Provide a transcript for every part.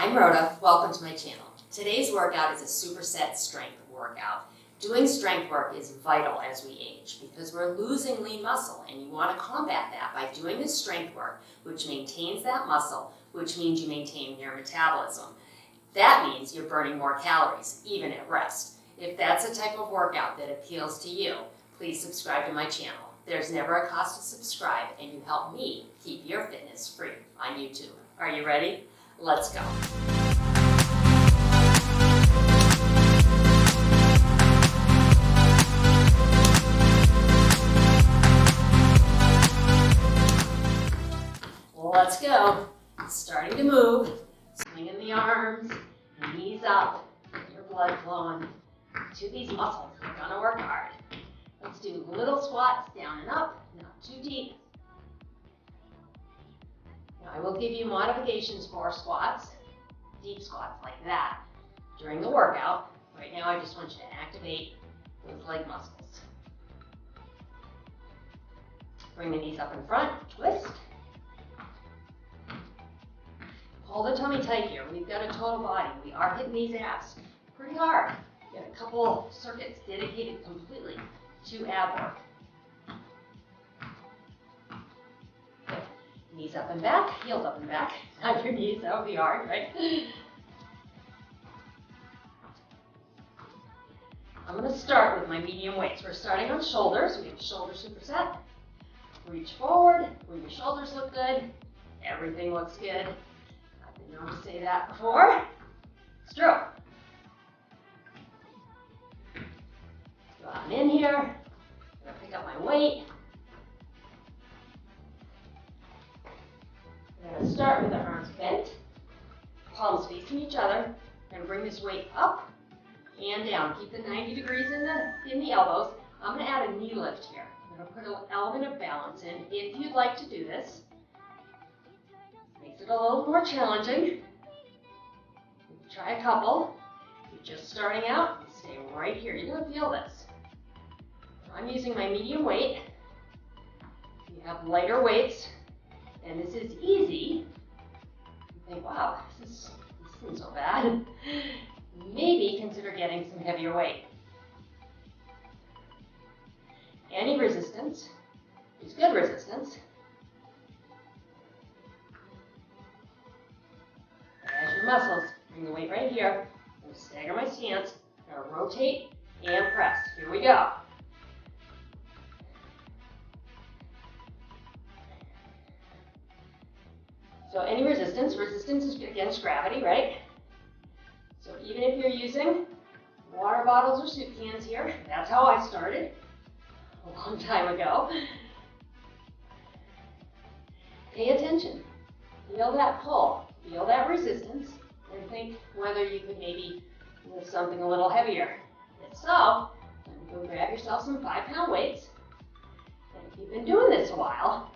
I'm Rhoda, welcome to my channel. Today's workout is a superset strength workout. Doing strength work is vital as we age because we're losing lean muscle, and you want to combat that by doing this strength work, which maintains that muscle, which means you maintain your metabolism. That means you're burning more calories, even at rest. If that's a type of workout that appeals to you, please subscribe to my channel. There's never a cost to subscribe, and you help me keep your fitness free on YouTube. Are you ready? Let's go. Let's go. Starting to move, swinging the arms, knees up, get your blood flowing to these muscles. We're gonna work hard. Let's do little squats down and up, not too deep. Now I will give you modifications for squats, deep squats like that, during the workout. Right now I just want you to activate those leg muscles. Bring the knees up in front, twist. Hold the tummy tight here. We've got a total body. We are hitting these abs pretty hard. We have a couple circuits dedicated completely to ab work. Good. Knees up and back, heels up and back. Not your knees, that would be hard, right? I'm going to start with my medium weights. We're starting on shoulders. We have shoulder superset. Reach forward when your shoulders look good. Everything looks good. I've been known to say that before. Stroke. So I'm in here. I'm going to pick up my weight. I'm going to start with the arms bent, palms facing each other. I'm going to bring this weight up and down. Keep the 90 degrees in the elbows. I'm going to add a knee lift here. I'm going to put an element of balance in. If you'd like to do this, makes it a little more challenging. Try a couple. If you're just starting out, stay right here. You're going to feel this. I'm using my medium weight. If you have lighter weights, and this is easy, you think, wow, this isn't so bad. Maybe consider getting some heavier weight. Any resistance is good resistance. As your muscles, bring the weight right here. I'm going to stagger my stance. I'm going to rotate and press. Here we go. So any resistance is against gravity, right? So even if you're using water bottles or soup cans here, that's how I started a long time ago. Pay attention. Feel that pull. Feel that resistance. And think whether you could maybe lift something a little heavier. If so, then go grab yourself some 5-pound weights. And if you've been doing this a while,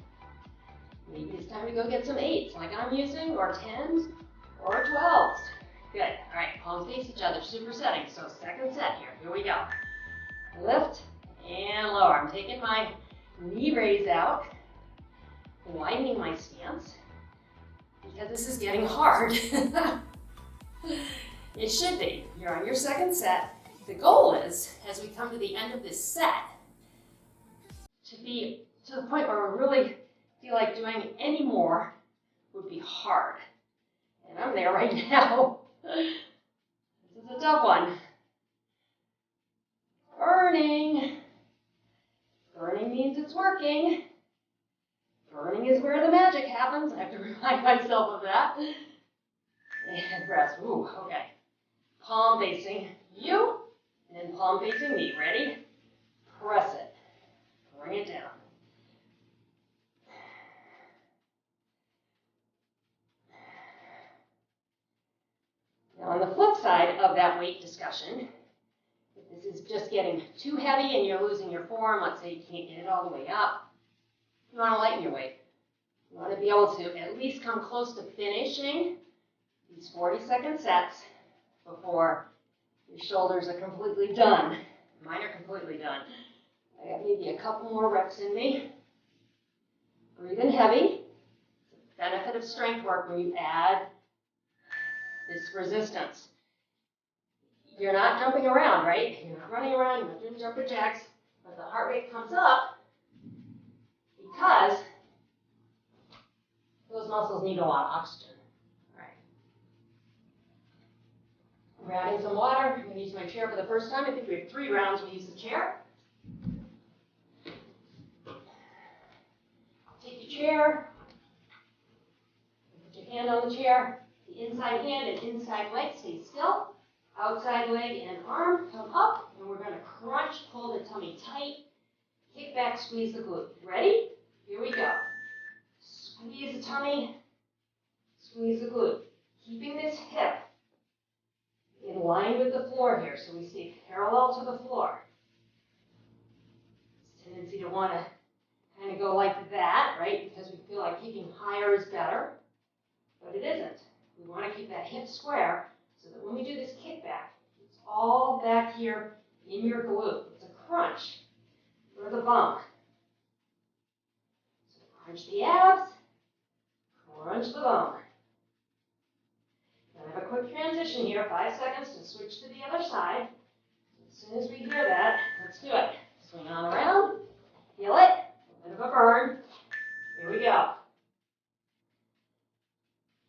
maybe it's time to go get some 8s like I'm using, or 10s, or 12s. Good. All right, palms face each other, supersetting. So second set here. Here we go. Lift and lower. I'm taking my knee raise out, widening my stance, because this is getting hard. It should be. You're on your second set. The goal is, as we come to the end of this set, to be to the point where we really feel like doing any more would be hard. And I'm there right now. This is a tough one. Burning. Burning means it's working. Burning is where the magic happens. I have to remind myself of that. And rest. Ooh, okay. Palm facing you, and then palm facing me. Ready? Press it. Bring it down. Now on the flip side of that weight discussion, if this is just getting too heavy and you're losing your form, let's say you can't get it all the way up, you want to lighten your weight. You want to be able to at least come close to finishing these 40-second sets before your shoulders are completely done. Mine are completely done. I got maybe a couple more reps in me. Breathe in heavy. Benefit of strength work when you add this resistance. You're not jumping around, right? You're not running around, you're not doing jumping jacks, but the heart rate comes up because those muscles need a lot of oxygen. All right. We're adding some water. I'm going to use my chair for the first time. I think we have 3 rounds. We use the chair. Take your chair. Put your hand on the chair. The inside hand and inside leg stay still. Outside leg and arm come up, and we're going to crunch, pull the tummy tight, kick back, squeeze the glute. Ready? Here we go. Squeeze the tummy, squeeze the glute. Keeping this hip in line with the floor here, so we stay parallel to the floor. This tendency to want to kind of go like that, right? Because we feel like kicking higher is better, but it isn't. We want to keep that hip square so that when we do this kickback, it's all back here in your glute. It's a crunch or the bump. So crunch the abs, crunch the bum. I have a quick transition here, 5 seconds to switch to the other side. As soon as we hear that, let's do it. Swing on around, feel it, a bit of a burn. Here we go.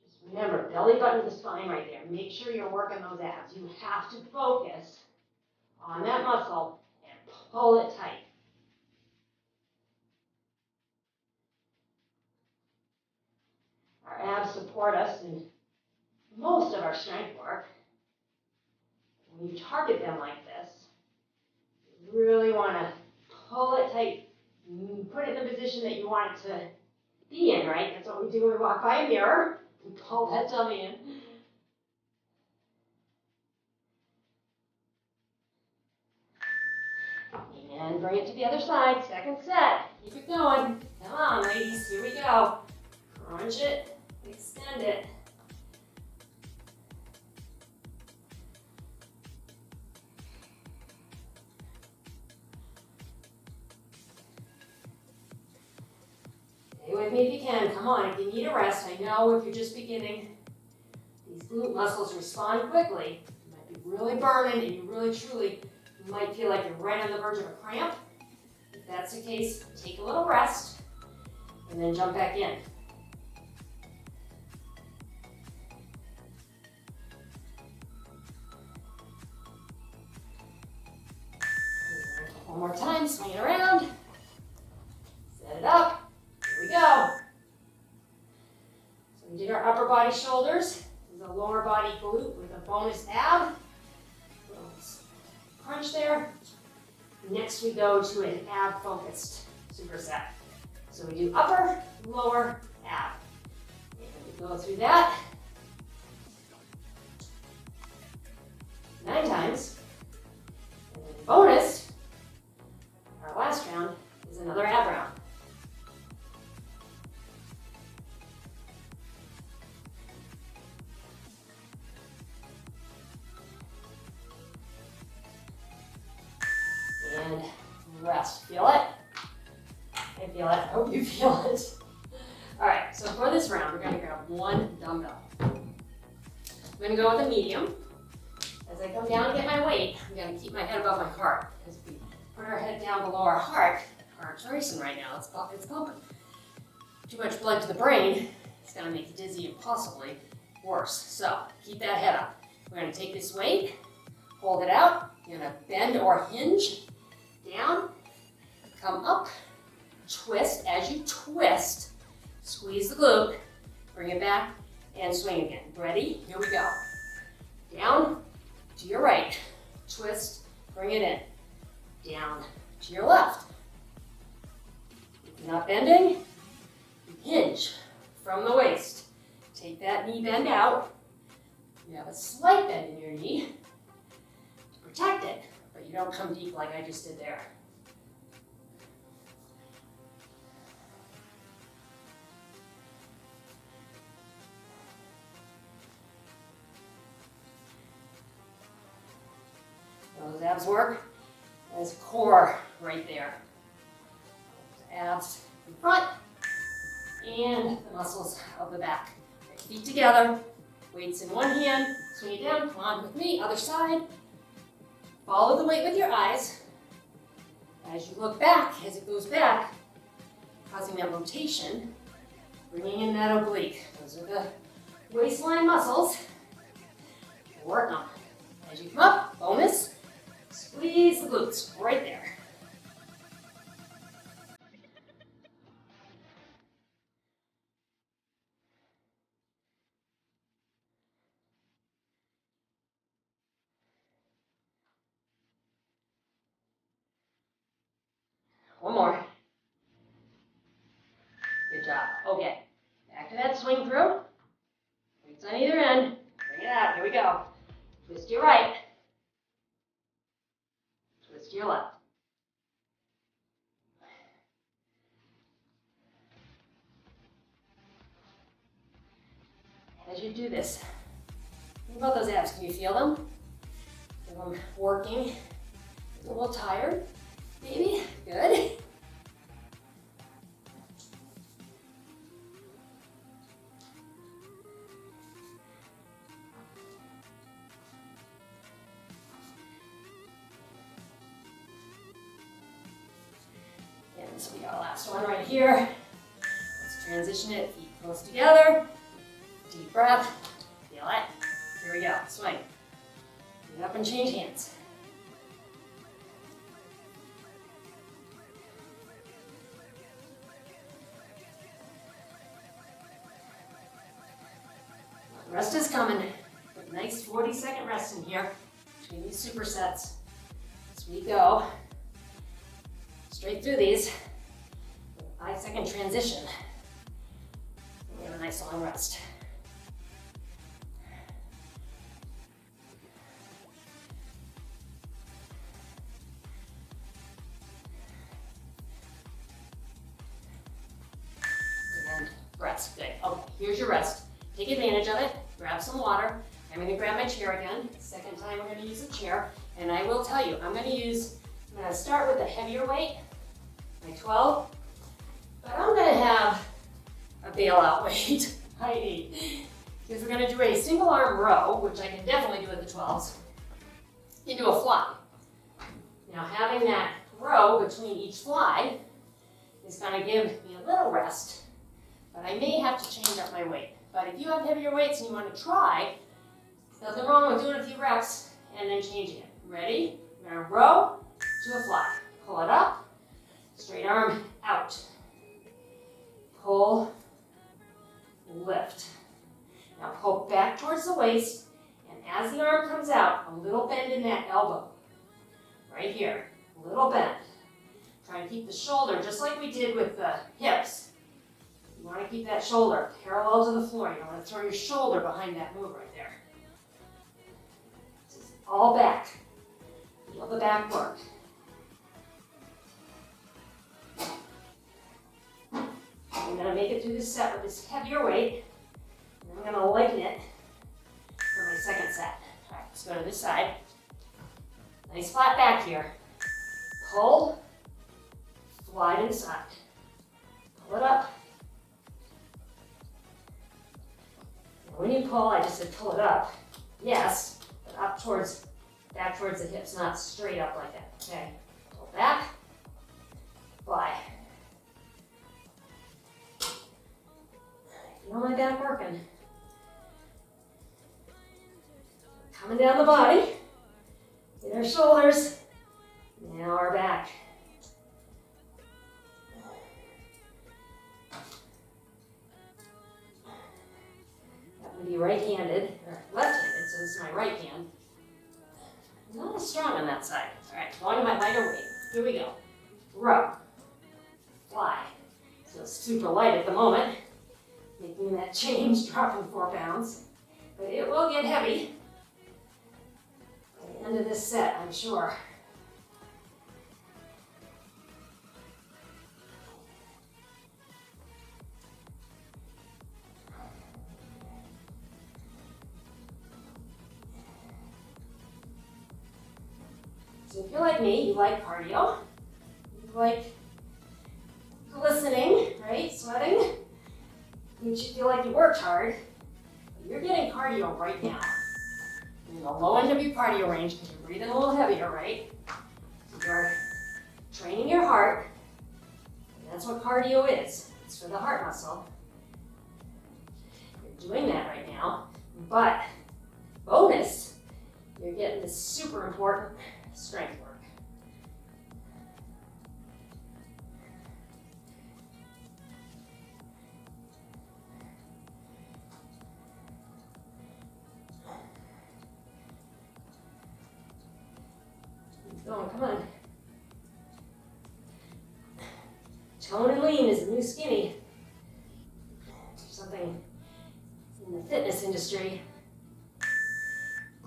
Just remember, belly button to spine right there. Make sure you're working those abs. You have to focus on that muscle and pull it tight. Our abs support us in most of our strength work. When you target them like this, you really want to pull it tight. Put it in the position that you want it to be in, right? That's what we do when we walk by a mirror. We pull that tummy in. And bring it to the other side. Second set. Keep it going. Come on, ladies. Here we go. Crunch it. Extend it. Stay with me if you can. Come on. If you need a rest, I know if you're just beginning, these glute muscles respond quickly. You might be really burning and you really truly might feel like you're right on the verge of a cramp. If that's the case, take a little rest and then jump back in. One more time, swing it around. Set it up. Here we go. So we did our upper body shoulders. This is a lower body glute with a bonus ab. Crunch there. Next we go to an ab focused superset. So we do upper, lower, ab. And we go through that 9 times. And then bonus, our last round is another ab round. And rest. Feel it? I feel it. I hope you feel it. All right, so for this round, we're going to grab 1 dumbbell. I'm going to go with a medium. As I come down to get my weight, I'm going to keep my head above my heart. Because if we put our head down below our heart's racing right now. It's pumping. Too much blood to the brain is going to make you dizzy and possibly worse. So keep that head up. We're going to take this weight, hold it out. You're going to bend or hinge down, come up, twist. As you twist, squeeze the glute, bring it back, and swing again. Ready? Here we go. Down to your right, twist, bring it in. Down to your left. If you're not bending, hinge from the waist. Take that knee bend out. You have a slight bend in your knee to protect it, but you don't come deep like I just did there. Those abs work as core right there. Abs in front and the muscles of the back. Feet together, Weights in one hand, swing it down, come on with me, other side. Follow the weight with your eyes. As you look back, as it goes back, causing that rotation, bringing in that oblique. Those are the waistline muscles. Work on. As you come up, bonus, squeeze the glutes right there. One more. Good job. Okay. Back to that swing through. Weights on either end. Bring it out. Here we go. Twist to your right. Twist to your left. As you do this, think about those abs. Can you feel them? Feel them working? A little tired? Maybe? Good. And this will be our last one right here. Let's transition it, feet close together. Deep breath. Feel it. Here we go. Swing. Get up and change hands. Rest is coming. A nice 40-second rest in here between these supersets. As we go straight through these, 5-second transition. We have a nice long rest. And rest. Good. Okay, here's your rest. Take advantage of it. Grab some water. I'm going to grab my chair again. Second time we're going to use a chair. And I will tell you, I'm going to start with a heavier weight, my 12. But I'm going to have a bailout weight, my 8. Because we're going to do a single arm row, which I can definitely do with the 12s, into a fly. Now having that row between each fly is going to give me a little rest, but I may have to change up my weight. But if you have heavier weights and you want to try, nothing wrong with doing a few reps and then changing it. Ready? We're going to row to a fly. Pull it up, straight arm out. Pull, lift. Now pull back towards the waist, and as the arm comes out, a little bend in that elbow. Right here, a little bend. Try to keep the shoulder, just like we did with the hips. You want to keep that shoulder parallel to the floor. You don't want to throw your shoulder behind that move right there. This is all back. Feel the back work. I'm going to make it through this set with this heavier weight. And I'm going to lighten it for my second set. All right, let's go to this side. Nice flat back here. Pull, slide inside. Pull it up. When you pull, I just said pull it up. Yes, but up towards, back towards the hips, not straight up like that. Okay, pull back, fly. Feel my back working. Coming down the body, in our shoulders, now our back. Be right-handed, or left-handed, so this is my right hand. Not as strong on that side. All right, going to my lighter weight. Here we go. Row. Fly. So it's super light at the moment, making that change, dropping 4 pounds. But it will get heavy by the end of this set, I'm sure. So if you're like me, you like cardio, you like glistening, right, sweating, makes you feel like you worked hard, but You're getting cardio right now. You're in the low end of your cardio range because you're breathing a little heavier, right? You're training your heart. And that's what cardio is. It's for the heart muscle. You're doing that right now. But bonus, you're getting this super important strength work. Going, come on. Tone and lean is the new skinny. Something in the fitness industry.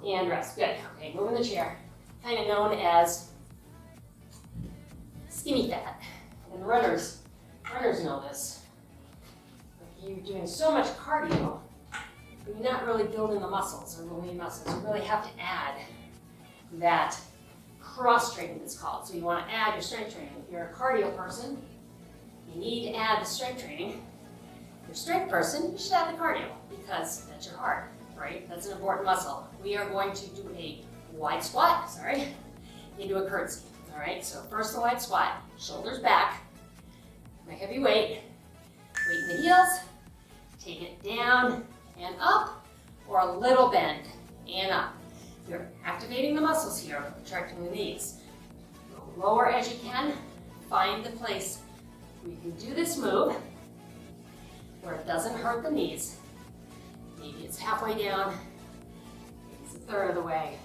And rest, good. Okay, move in the chair. Kind of known as skinny fat. And runners know this. You're doing so much cardio, but you're not really building the muscles or the lean muscles. You really have to add that cross training, it's called. So you want to add your strength training. If you're a cardio person, you need to add the strength training. If you're a strength person, you should add the cardio because that's your heart, right? That's an important muscle. We are going to do a wide squat, into a curtsy. All right, so first the wide squat, shoulders back, my heavy weight in the heels, take it down and up, or a little bend and up. You're activating the muscles here, contracting the knees. Go lower as you can. Find the place where you can do this move where it doesn't hurt the knees. Maybe it's halfway down, maybe it's a third of the way,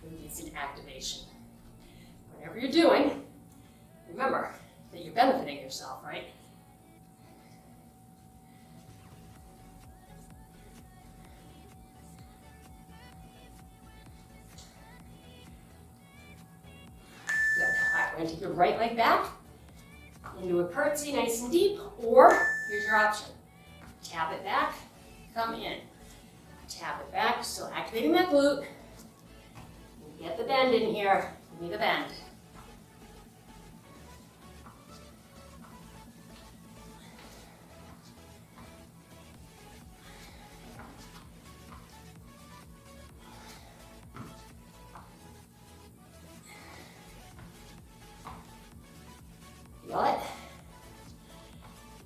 maybe it's an activation. Whatever you're doing, remember that you're benefiting yourself, right? We're going to take your right leg back into a curtsy nice and deep, or here's your option. Tap it back, come in. Tap it back, still activating that glute. Get the bend in here, give me the bend. Feel it?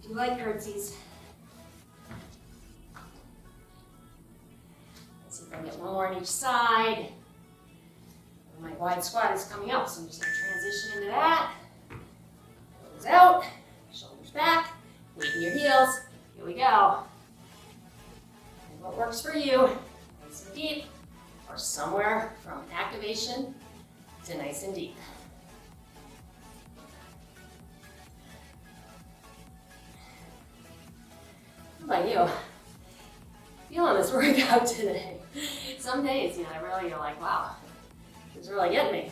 Do you like curtsies? Let's see if I can get one more on each side. My wide squat is coming up, so I'm just going to transition into that. Toes out, shoulders back, weight in your heels. Here we go. And what works for you, nice and deep, or somewhere from activation to nice and deep. How about you? Feeling this workout today. Some days, you're like, wow, it's really getting me.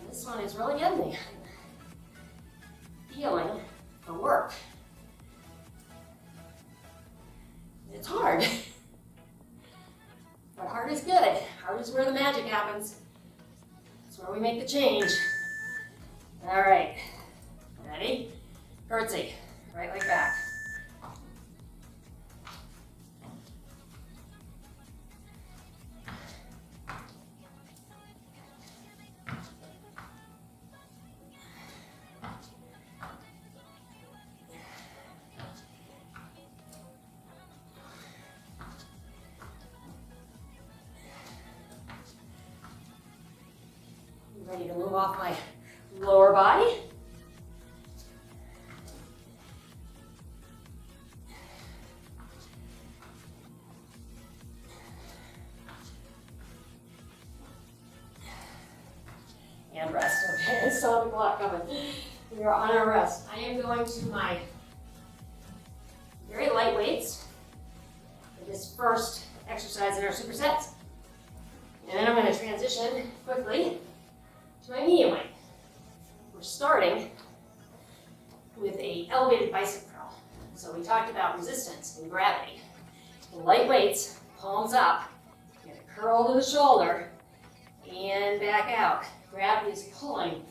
And this one is really getting me. Feeling the work. It's hard. But hard is good. Hard is where the magic happens. It's where we make the change. All right. Ready? Curtsy. Right leg back. Ready to move off my lower body. And rest. Okay, I saw the clock coming. We are on our rest. I am going to my very light weights for this first exercise in our supersets. And then I'm going to transition quickly to my medium weight. We're starting with an elevated bicep curl. So we talked about resistance and gravity. The light weights, palms up, you're going to curl to the shoulder and back out. Gravity is pulling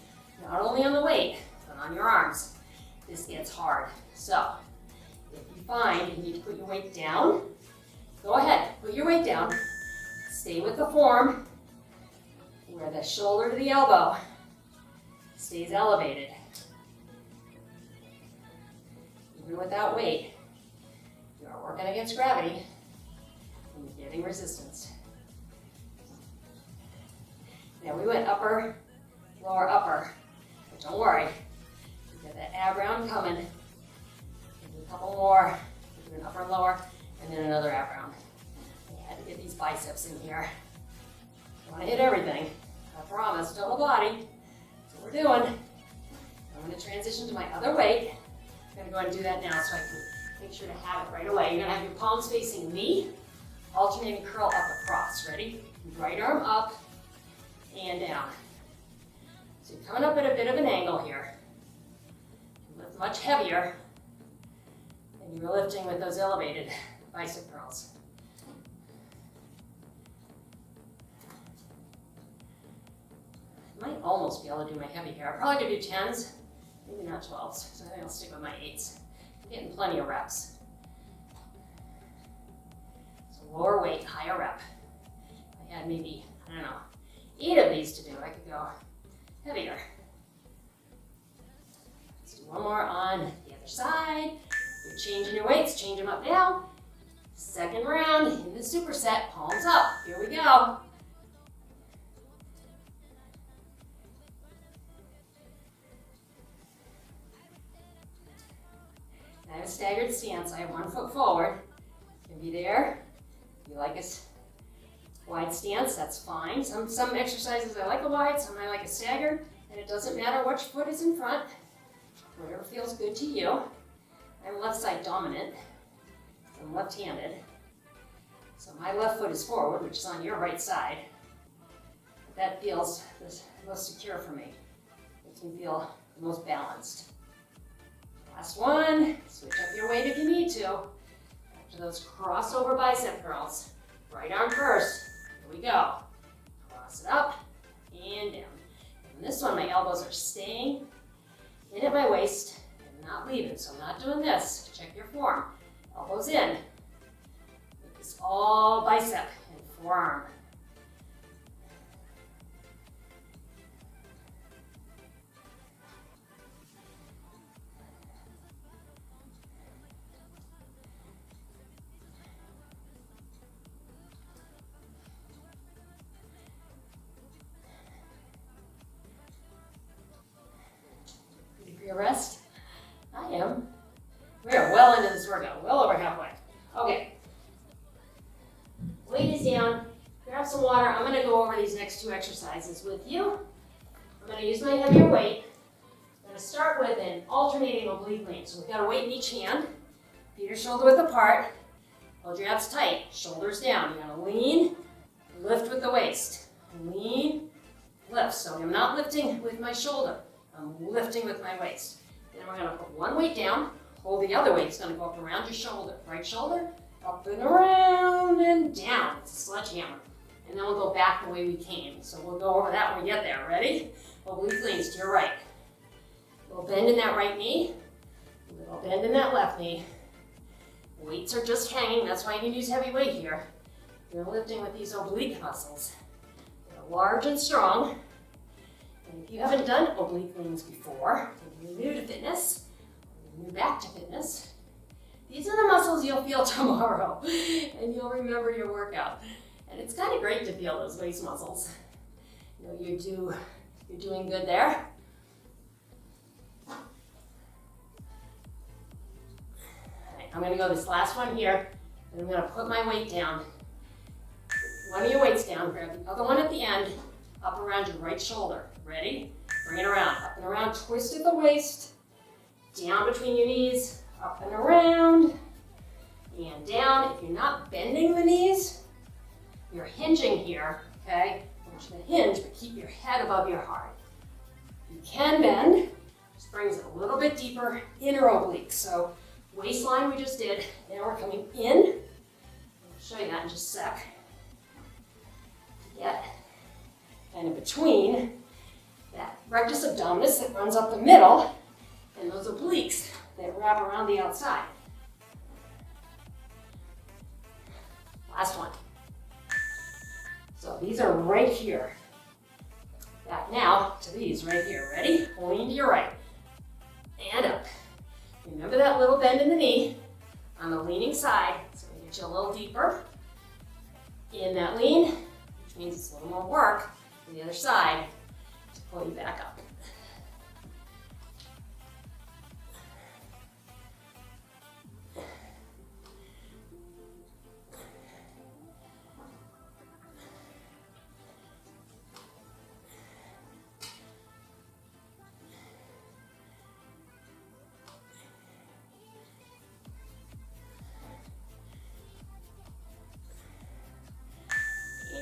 not only on the weight, but on your arms. This gets hard. So if you find you need to put your weight down, Go ahead, put your weight down. Stay with the form where the shoulder to the elbow stays elevated. Even without weight, you are working against gravity and you're getting resistance. Now we went upper, lower, upper, but don't worry, you got that ab round coming. Do a couple more, do an upper and lower, and then another ab round. I had to get these biceps in here. I want to hit everything. I promise, total body. That's what we're doing. I'm going to transition to my other weight. I'm going to go ahead and do that now so I can make sure to have it right away. You're going to have your palms facing me, alternating curl up across. Ready? Right arm up and down. So you're coming up at a bit of an angle here. You lift much heavier than you were lifting with those elevated bicep curls. I might almost be able to do my heavy here. I probably could do 10s, maybe not 12s, so I think I'll stick with my 8s. I'm getting plenty of reps. So lower weight, higher rep. If I had maybe, I don't know, 8 of these to do, I could go heavier. Let's do one more on the other side. You're changing your weights, change them up now. Second round in the superset, palms up. Here we go. I have a staggered stance. I have 1 foot forward. Can be there. If you like a wide stance, that's fine. Some exercises I like a wide, some I like a staggered, and it doesn't matter which foot is in front. Whatever feels good to you. I'm left side dominant. I'm left-handed. So my left foot is forward, which is on your right side. That feels the most secure for me. Makes me feel the most balanced. Last one, switch up your weight if you need to. After those crossover bicep curls. Right arm first, here we go. Cross it up and down. And this one, my elbows are staying in at my waist and not leaving, so I'm not doing this. Check your form. Elbows in. Make this all bicep and forearm. Your rest? I am. We are well into this workout, well over halfway. Okay. Weight is down. Grab some water. I'm going to go over these next 2 exercises with you. I'm going to use my heavier weight. I'm going to start with an alternating oblique lean. So we've got a weight in each hand. Feet are shoulder width apart. Hold your abs tight. Shoulders down. You're going to lean, lift with the waist. Lean, lift. So I'm not lifting with my shoulder. I'm lifting with my waist. Then we're going to put one weight down, hold the other weight. It's going to go up around your shoulder. Right shoulder, up and around and down. It's a sledgehammer. And then we'll go back the way we came. So we'll go over that when we get there. Ready? Oblique leans to your right. A little bend in that right knee. A little bend in that left knee. Weights are just hanging. That's why you can use heavy weight here. You're lifting with these oblique muscles. They're large and strong. And if you haven't done oblique leans before, if you're new to fitness, or you're new back to fitness, these are the muscles you'll feel tomorrow, and you'll remember your workout. And it's kind of great to feel those waist muscles. You know, you're doing good there. All right, I'm going to go this last one here, and I'm going to put my weight down. One of your weights down, grab the other one at the end, up around your right shoulder. Ready? Bring it around, up and around, twist at the waist, down between your knees, up and around, and down. If you're not bending the knees, you're hinging here, okay? I want you to hinge, but keep your head above your heart. You can bend, just brings it a little bit deeper, inner oblique. So waistline we just did, now we're coming in. I'll show you that in just a sec. Yeah. And in between that rectus abdominis that runs up the middle and those obliques that wrap around the outside. Last one. So these are right here. Back now to these right here. Ready? Lean to your right. And up. Remember that little bend in the knee on the leaning side. So we get you a little deeper in that lean, which means it's a little more work on the other side to pull you back up.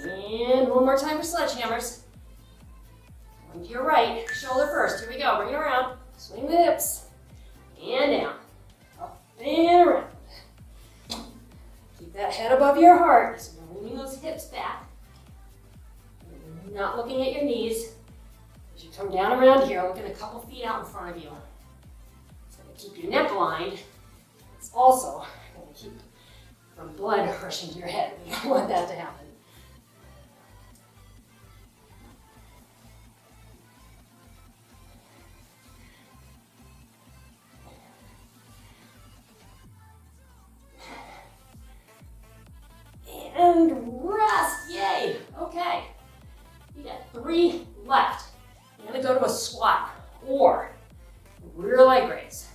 And one more time for sledgehammers. One to your right, shoulder first. Here we go, bring it around. Swing the hips, and down. Up and around. Keep that head above your heart. So you're leaning those hips back. You're not looking at your knees. As you come down around here, looking a couple feet out in front of you. It's going to keep your neck lined. It's also going to keep from blood rushing to your head. We don't want that to happen. And rest, yay, okay. You got 3 left. You're gonna go to a squat or rear leg raise.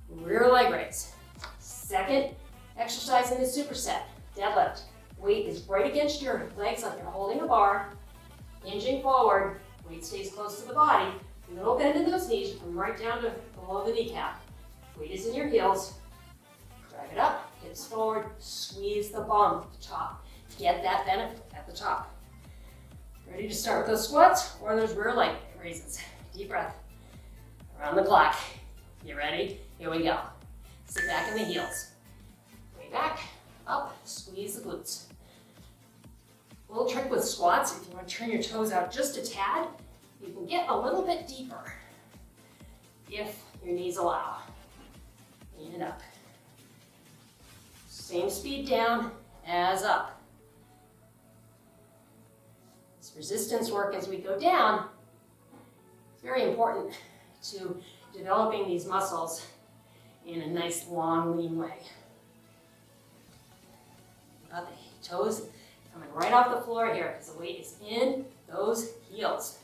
Rear leg raise. Second exercise in the superset, deadlift. Weight is right against your legs like you're holding a bar, hinging forward, weight stays close to the body. Little bend in those knees, you come right down to below the kneecap. Weight is in your heels, drag it up. Hips forward, squeeze the bum at the top. Get that benefit at the top. Ready to start with those squats or those rear leg raises? Deep breath. Around the clock. You ready? Here we go. Sit back in the heels. Way back, up, squeeze the glutes. A little trick with squats, if you want to turn your toes out just a tad, you can get a little bit deeper if your knees allow. And up. Same speed down as up. This resistance work as we go down is very important to developing these muscles in a nice, long, lean way. Got the toes coming right off the floor here because the weight is in those heels.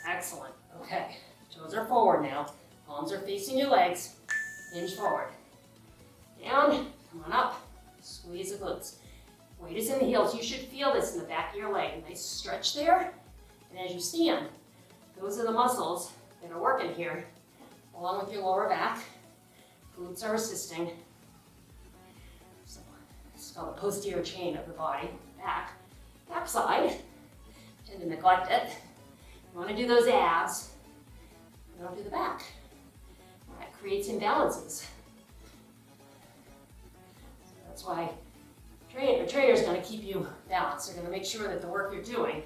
Excellent. Okay, toes are forward now. Palms are facing your legs. Hinge forward. Down, come on up, squeeze the glutes. Weight is in the heels. You should feel this in the back of your leg. A nice stretch there. And as you stand, those are the muscles that are working here, along with your lower back. Glutes are assisting. So it's called the posterior chain of the body. Back side. Tend to neglect it. You want to do those abs. You don't do the back. That creates imbalances. That's why a trainer is going to keep you balanced. They're going to make sure that the work you're doing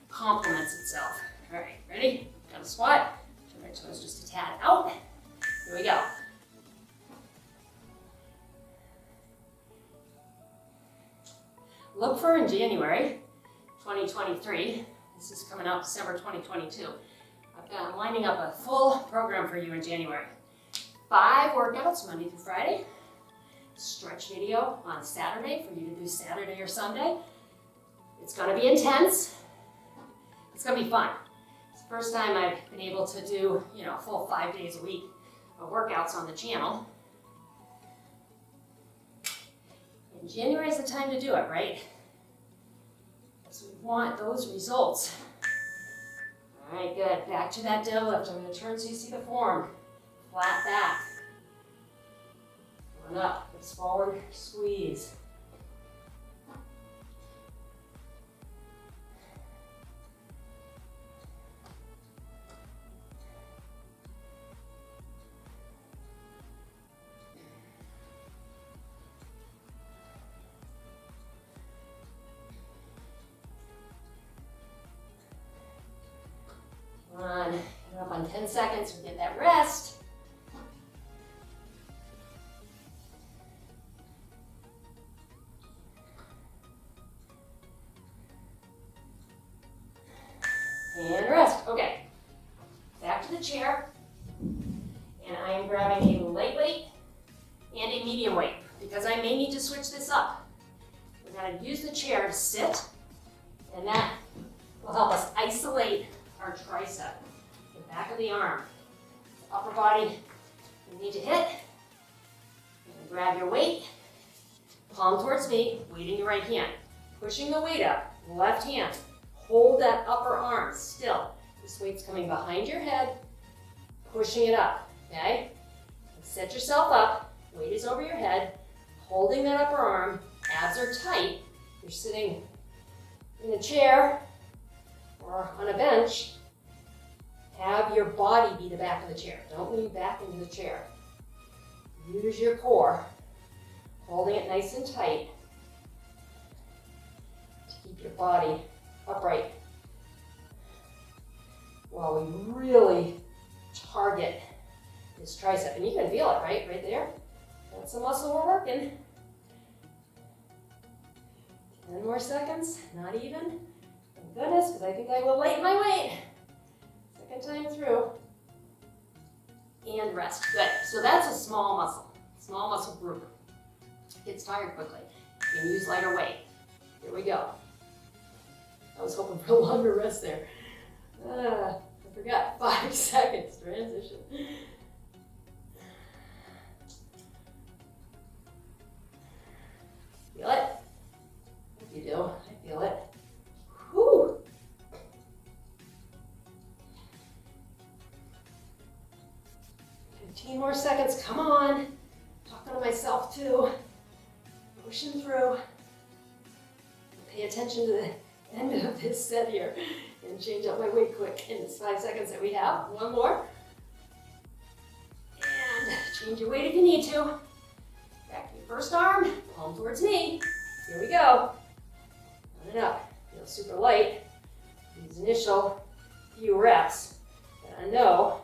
complements itself. All right, ready? Got a squat. Turn my toes just a tad out. Here we go. Look for in January 2023. This is coming out December 2022. I'm lining up a full program for you in January. 5 workouts Monday through Friday. Stretch video on Saturday for you to do Saturday or Sunday. It's going to be intense. It's going to be fun. It's the first time I've been able to do, a full 5 days a week of workouts on the channel. And January is the time to do it, right? So we want those results. All right, good. Back to that deadlift. I'm going to turn so you see the form. Flat back. Going up. Hips forward. Squeeze. Get up on 10 seconds, we get that rest. medium weight because I may need to switch this up. We're going to use the chair to sit, and that will help us isolate our tricep, the back of the arm. The upper body, you need to hit. Grab your weight, palm towards me, weight in your right hand. Pushing the weight up, left hand. Hold that upper arm still. This weight's coming behind your head, pushing it up, okay? Set yourself up, weight is over your head, holding that upper arm, abs are tight. You're sitting in a chair or on a bench. Have your body be the back of the chair. Don't lean back into the chair. Use your core, holding it nice and tight to keep your body upright while we really target this tricep. And you can feel it, right? Right there. That's the muscle we're working. 10 more seconds, not even. Thank goodness, because I think I will lighten my weight. Second time through. And rest. Good. So that's a small muscle group. Gets tired quickly. You can use lighter weight. Here we go. I was hoping for a longer rest there. I forgot. 5 seconds. Transition. Feel it? If you do, I feel it. Whew. 15 more seconds, come on. Talking to myself too. Pushing through. Pay attention to the end of this set here and change up my weight quick in this 5 seconds that we have. One more. And change your weight if you need to. Back to your first arm, palm towards me. Here we go. Run it up. Feels super light. These initial few reps that I know,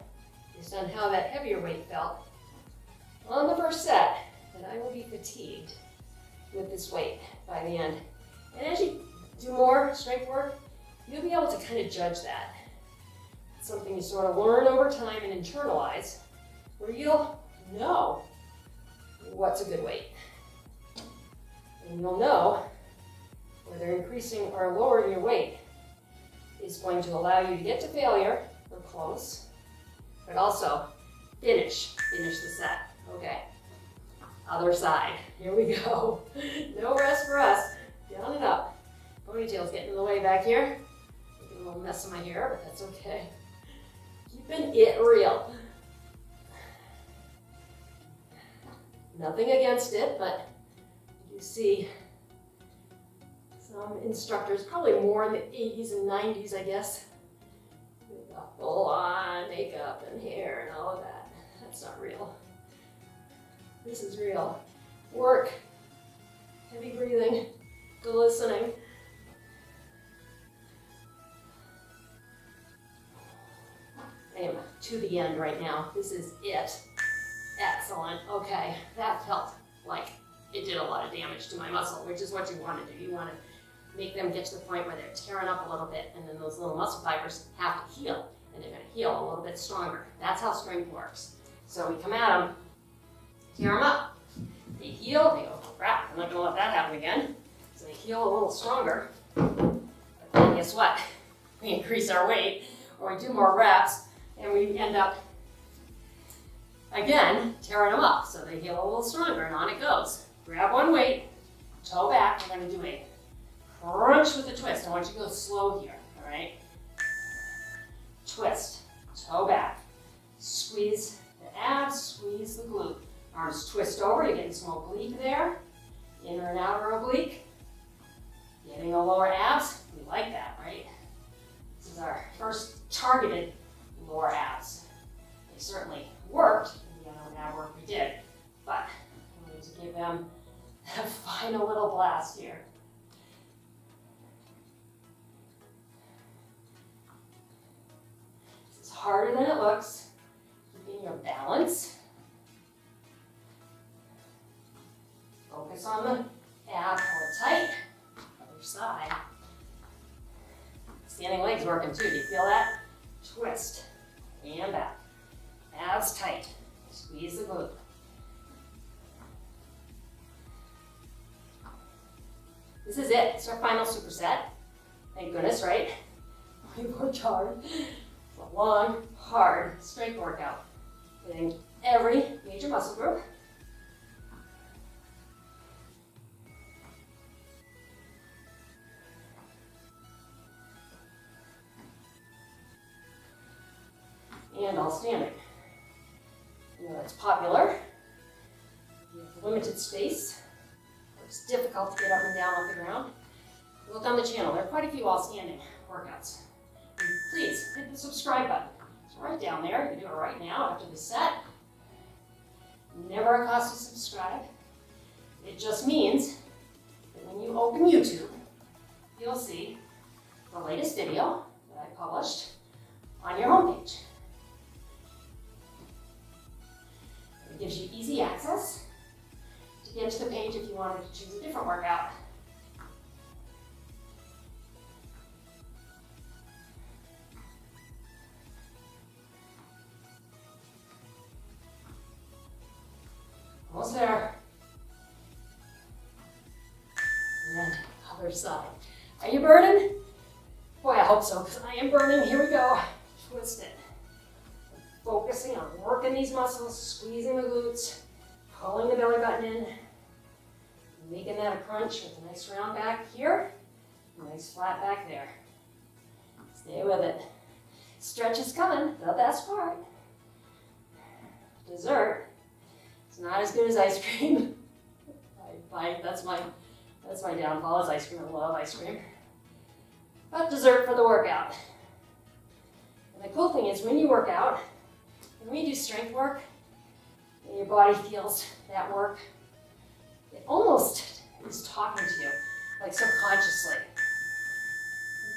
based on how that heavier weight felt on the first set, that I will be fatigued with this weight by the end. And as you do more strength work, you'll be able to kind of judge that. It's something you sort of learn over time and internalize, where you'll know what's a good weight. And you'll know whether increasing or lowering your weight is going to allow you to get to failure or close, but also finish the set. Okay, other side. Here we go. No rest for us. Down and up. Ponytail's getting in the way back here. Making a little mess of my hair, but that's okay. Keeping it real. Nothing against it, but you see some instructors, probably more in the 80s and 90s, I guess, with the full-on makeup and hair and all of that. That's not real. This is real. Work, heavy breathing, good listening. I am to the end right now. This is it. Excellent. Okay, that felt like it did a lot of damage to my muscle, which is what you want to do. You want to make them get to the point where they're tearing up a little bit, and then those little muscle fibers have to heal, and they're going to heal a little bit stronger. That's how strength works. So we come at them, tear them up. They heal, they go, crap, I'm not going to let that happen again. So they heal a little stronger. But then guess what? We increase our weight, or we do more reps, and we end up, again, tearing them up. So they heal a little stronger, and on it goes. Grab one weight, toe back. We're going to do a crunch with a twist. I want you to go slow here, all right? Twist, toe back. Squeeze the abs, squeeze the glute. Arms twist over, you're getting some oblique there. Inner and outer oblique. Getting the lower abs. We like that, right? This is our first targeted lower abs. They certainly worked in the other ab work we did, but we need to give them a final little blast here. This is harder than it looks. Keeping your balance. Focus on the ab, hold it tight. Other side. Standing legs working too. Do you feel that? Twist and back. Abs tight. Squeeze the glute. This is it. It's our final superset. Thank goodness, right? We worked hard. It's a long, hard strength workout. Hitting every major muscle group. And all standing. You know, it's popular. You have limited space. It's difficult to get up and down off the ground. Look on the channel. There are quite a few all standing workouts. And please hit the subscribe button. It's right down there. You can do it right now after the set. Never a cost to subscribe. It just means that when you open YouTube, you'll see the latest video that I published on your homepage. It gives you easy access to get to the page if you wanted to choose a different workout. Almost there. And other side. Are you burning? Boy, I hope so, because I am burning. Here we go. Twist it. Focusing on working these muscles, squeezing the glutes, pulling the belly button in, making that a crunch with a nice round back here, a nice flat back there. Stay with it. Stretch is coming, the best part. Dessert. It's not as good as ice cream. That's my downfall is ice cream. I love ice cream. But dessert for the workout. And the cool thing is when you work out, and when you do strength work, and your body feels that work, it almost is talking to you, like subconsciously.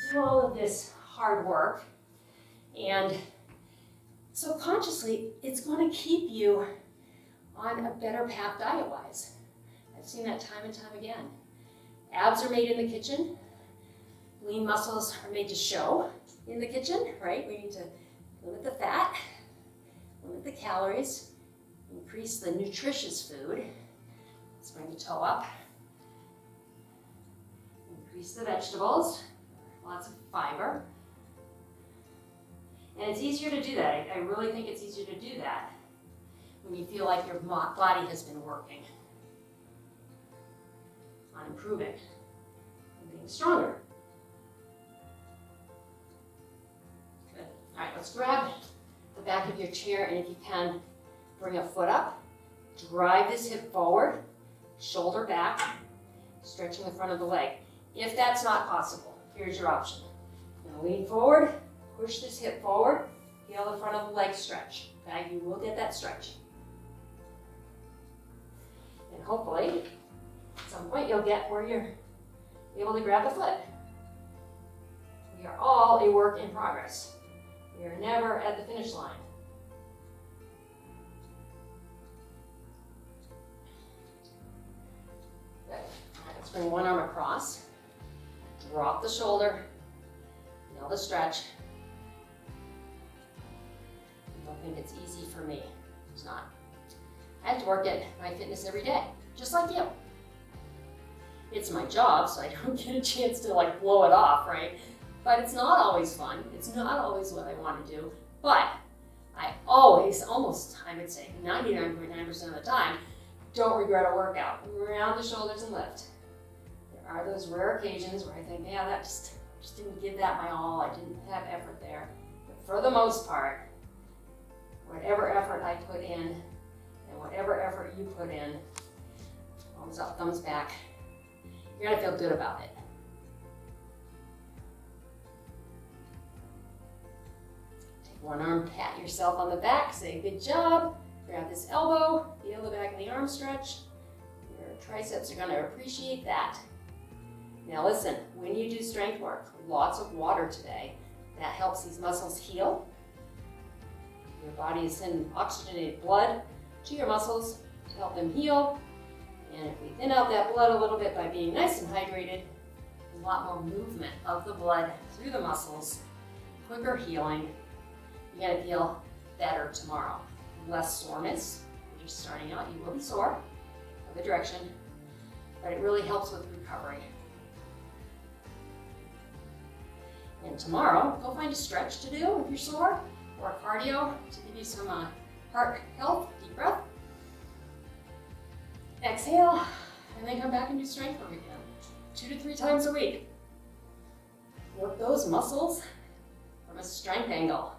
You do all of this hard work, and subconsciously, it's going to keep you on a better path diet-wise. I've seen that time and time again. Abs are made in the kitchen. Lean muscles are made to show in the kitchen, right? We need to limit the fat, limit the calories, increase the nutritious food. Let's bring the toe up. Increase the vegetables, lots of fiber. And it's easier to do that. I really think it's easier to do that when you feel like your body has been working on improving and being stronger. Good. All right, let's grab the back of your chair, and if you can, bring a foot up. Drive this hip forward, shoulder back, stretching the front of the leg. If that's not possible, here's your option. Now lean forward, push this hip forward, feel the front of the leg stretch. Okay, you will get that stretch. And hopefully, at some point you'll get where you're able to grab the foot. We are all a work in progress. We are never at the finish line. Good. All right, let's bring one arm across. Drop the shoulder. Feel the stretch. I don't think it's easy for me. It's not. I have to work at my fitness every day, just like you. It's my job, so I don't get a chance to like blow it off, right? But it's not always fun. It's not always what I want to do. But I always, almost, I would say 99.9% of the time, don't regret a workout. Round the shoulders and lift. There are those rare occasions where I think, yeah, that just didn't give that my all. I didn't have effort there. But for the most part, whatever effort I put in and whatever effort you put in, thumbs up, thumbs back, you're gonna feel good about it. Take one arm, pat yourself on the back, say good job. Grab this elbow, feel the back of the arm stretch. Your triceps are gonna appreciate that. Now listen, when you do strength work, lots of water today, that helps these muscles heal. Your body is sending oxygenated blood to your muscles to help them heal. And if we thin out that blood a little bit by being nice and hydrated, a lot more movement of the blood through the muscles, quicker healing, you're gonna feel better tomorrow. Less soreness. You're just starting out, you will be sore, other direction, but it really helps with recovery. And tomorrow, go find a stretch to do if you're sore, or cardio to give you some heart health. Deep breath. Exhale, and then come back and do strength work again. 2 to 3 times a week. Work those muscles from a strength angle.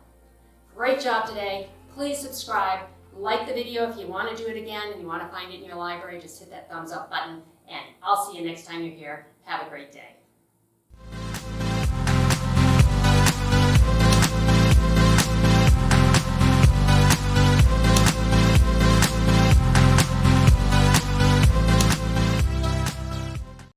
Great job today. Please subscribe. Like the video if you want to do it again and you want to find it in your library. Just hit that thumbs up button, and I'll see you next time you're here. Have a great day.